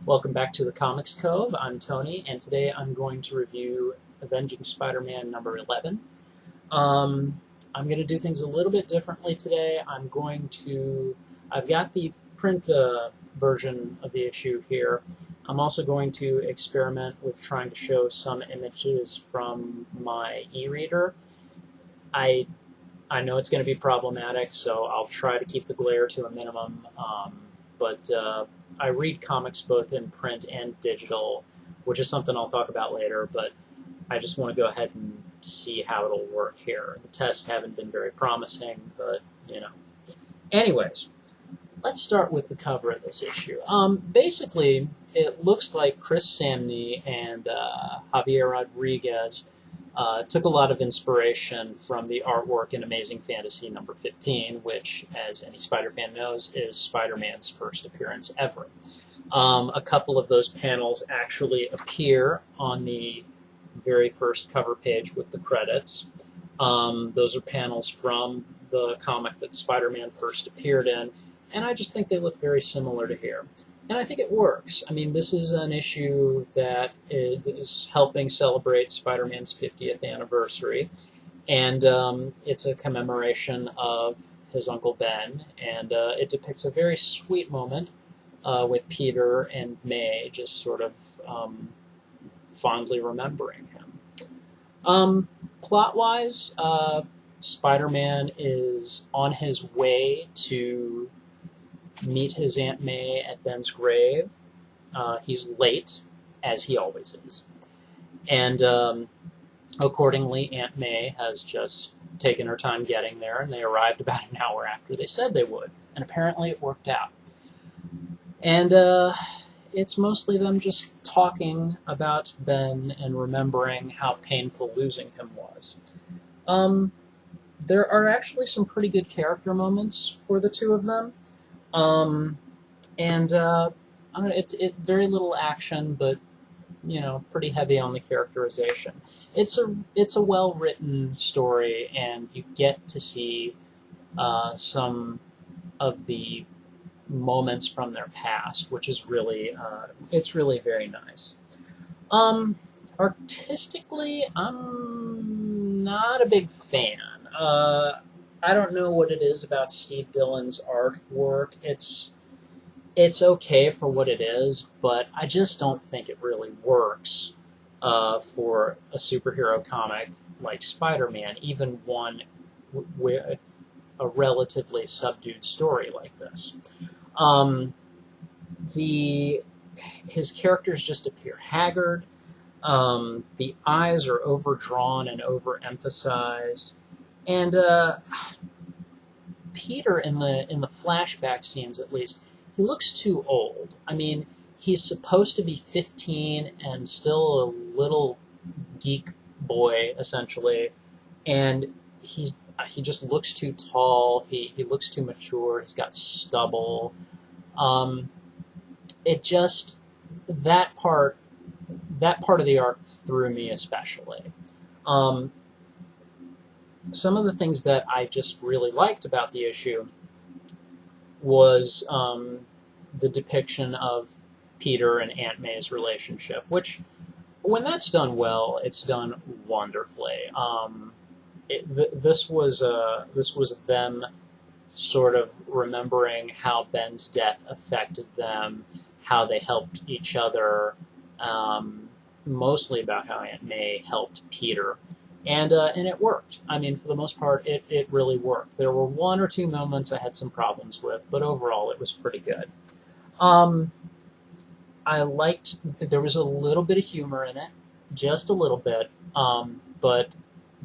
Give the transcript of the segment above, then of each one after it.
Welcome back to the Comics Cove. I'm Tony, and today I'm going to review Avenging Spider-Man number 11. I'm going to do things a little bit differently today. I've got the print version of the issue here. I'm also going to experiment with trying to show some images from my e-reader. I know it's going to be problematic, so I'll try to keep the glare to a minimum, but I read comics both in print and digital, which is something I'll talk about later, but I just want to go ahead and see how it'll work here. The tests haven't been very promising, but, you know. Anyways, let's start with the cover of this issue. Basically, it looks like Chris Samnee and Javier Rodriguez took a lot of inspiration from the artwork in Amazing Fantasy number 15, which, as any Spider fan knows, is Spider-Man's first appearance ever. A couple of those panels actually appear on the very first cover page with the credits. Those are panels from the comic that Spider-Man first appeared in, and I just think they look very similar to here. And I think it works. I mean, this is an issue that is helping celebrate Spider-Man's 50th anniversary, and it's a commemoration of his Uncle Ben, and it depicts a very sweet moment with Peter and May just sort of fondly remembering him. Plot-wise, Spider-Man is on his way to meet his Aunt May at Ben's grave. He's late, as he always is. And accordingly, Aunt May has just taken her time getting there, and they arrived about an hour after they said they would. And apparently it worked out. And it's mostly them just talking about Ben and remembering how painful losing him was. There are actually some pretty good character moments for the two of them. It's very little action, but pretty heavy on the characterization. It's a well-written story, and you get to see some of the moments from their past, which is really it's really very nice. Artistically, I'm not a big fan. I don't know what it is about Steve Dillon's artwork. It's okay for what it is, but I just don't think it really works for a superhero comic like Spider-Man, even one with a relatively subdued story like this. His characters just appear haggard. The eyes are overdrawn and overemphasized. And Peter, in the flashback scenes at least, he looks too old. I mean, he's supposed to be 15 and still a little geek boy, essentially, and he just looks too tall. He looks too mature. He's got stubble. That part of the art threw me especially. Some of the things that I just really liked about the issue was the depiction of Peter and Aunt May's relationship, which, when that's done well, it's done wonderfully. This was them sort of remembering how Ben's death affected them, how they helped each other, mostly about how Aunt May helped Peter. And it worked. I mean, for the most part, it really worked. There were one or two moments I had some problems with, but overall it was pretty good. There was a little bit of humor in it, just a little bit, but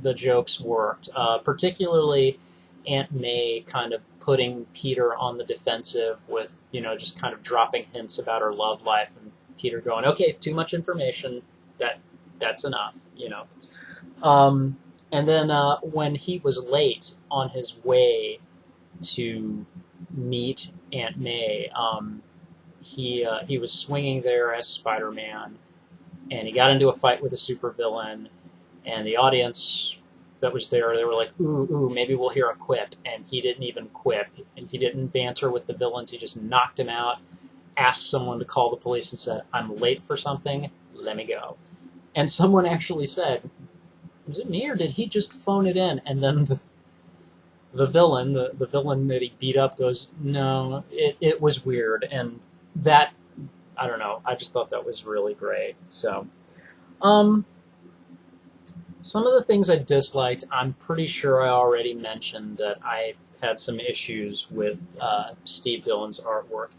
the jokes worked. Particularly Aunt May kind of putting Peter on the defensive with, just kind of dropping hints about her love life, and Peter going, okay, too much information, that's enough, And then when he was late on his way to meet Aunt May, he was swinging there as Spider-Man, and he got into a fight with a supervillain, and the audience that was there, they were like, ooh, maybe we'll hear a quip, and he didn't even quip, and he didn't banter with the villains, he just knocked him out, asked someone to call the police and said, "I'm late for something, let me go." And someone actually said, "Was it me or did he just phone it in?" And then the villain, the villain that he beat up goes, "No, it was weird." And that, I don't know, I just thought that was really great. So, some of the things I disliked, I'm pretty sure I already mentioned that I had some issues with Steve Dillon's artwork.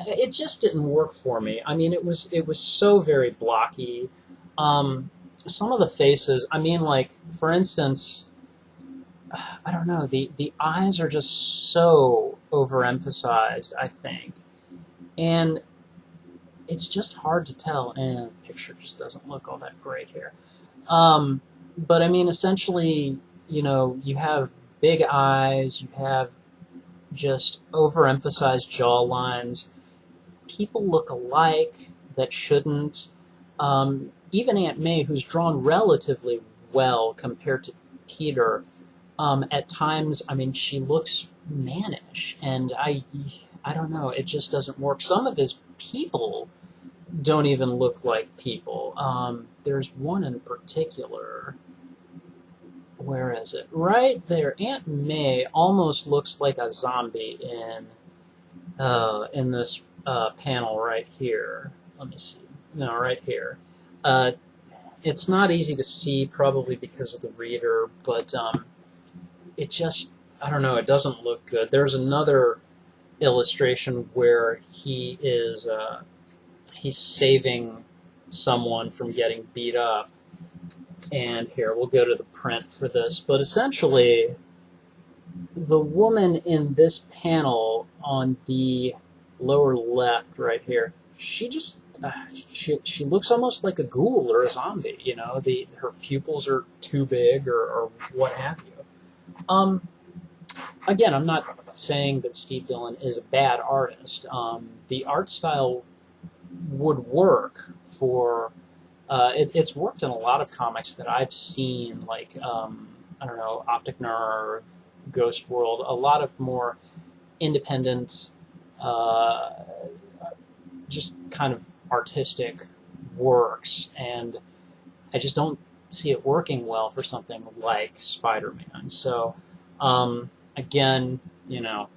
It just didn't work for me. I mean, it was so very blocky. Some of the faces, I mean, like, for instance, I don't know, the eyes are just so overemphasized, I think. And it's just hard to tell, and the picture just doesn't look all that great here. But I mean, essentially, you know, you have big eyes, you have just overemphasized jaw lines. People look alike that shouldn't. Even Aunt May, who's drawn relatively well compared to Peter, at times, I mean, she looks mannish, and I don't know, it just doesn't work. Some of his people don't even look like people. There's one in particular. Where is it? Right there. Aunt May almost looks like a zombie in this panel right here. Let me see. No, right here. It's not easy to see, probably because of the reader, but it just, I don't know, it doesn't look good. There's another illustration where he is he's saving someone from getting beat up. And here, we'll go to the print for this. But essentially, the woman in this panel on the lower left right here, she just, she looks almost like a ghoul or a zombie, you know? Her pupils are too big or what have you. Again, I'm not saying that Steve Dillon is a bad artist. The art style would work for... it's worked in a lot of comics that I've seen, like, I don't know, Optic Nerve, Ghost World, a lot of more independent, just kind of artistic works, and I just don't see it working well for something like Spider-Man. So, again, you know,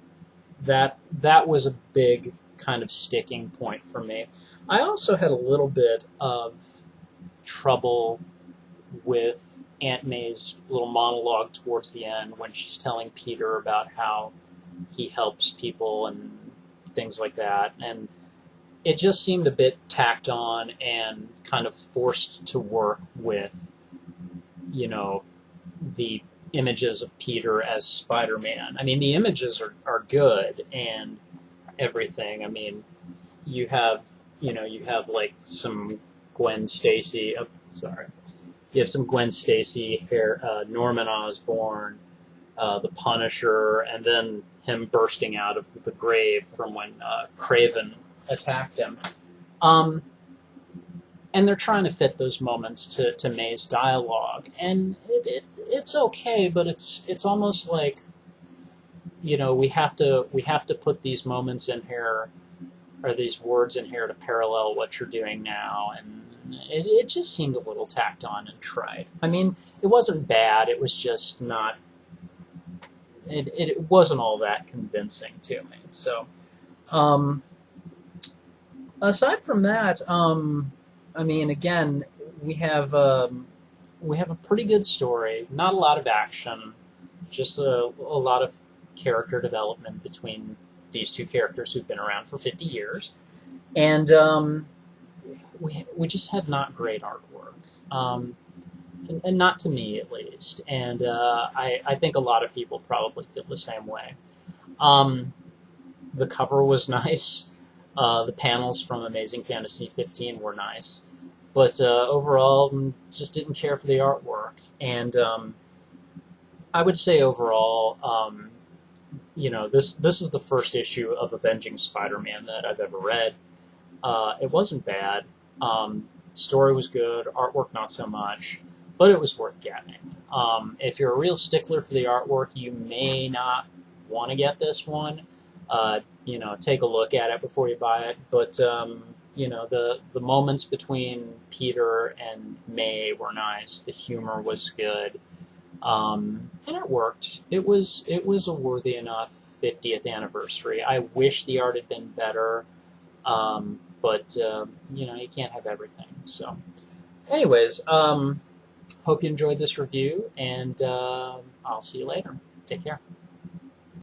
that was a big kind of sticking point for me. I also had a little bit of trouble with Aunt May's little monologue towards the end when she's telling Peter about how he helps people and things like that, and it just seemed a bit tacked on and kind of forced to work with, you know, the images of Peter as Spider-Man. I mean, the images are good and everything. I mean, you have like some Gwen Stacy, you have some Gwen Stacy here, Norman Osborn, the Punisher, and then him bursting out of the grave from when Kraven attacked him. And they're trying to fit those moments to May's dialogue, and it's okay, but it's almost like, you know, we have to put these moments in here, or these words in here, to parallel what you're doing now, and it just seemed a little tacked on and trite. I mean, it wasn't bad, it was just not, it wasn't all that convincing to me. So, aside from that, I mean, again, we have a pretty good story, not a lot of action, just a lot of character development between these two characters who've been around for 50 years, and we just had not great artwork, and not to me at least, and I think a lot of people probably feel the same way. The cover was nice, the panels from Amazing Fantasy 15 were nice, but overall, just didn't care for the artwork, and I would say overall, you know, this is the first issue of Avenging Spider-Man that I've ever read. It wasn't bad. Story was good, artwork not so much, but it was worth getting. If you're a real stickler for the artwork, you may not want to get this one. you know, take a look at it before you buy it. But you know, the moments between Peter and May were nice. The humor was good, and it worked. It was a worthy enough 50th anniversary. I wish the art had been better, but you know, you can't have everything. So, anyways, hope you enjoyed this review, and I'll see you later. Take care.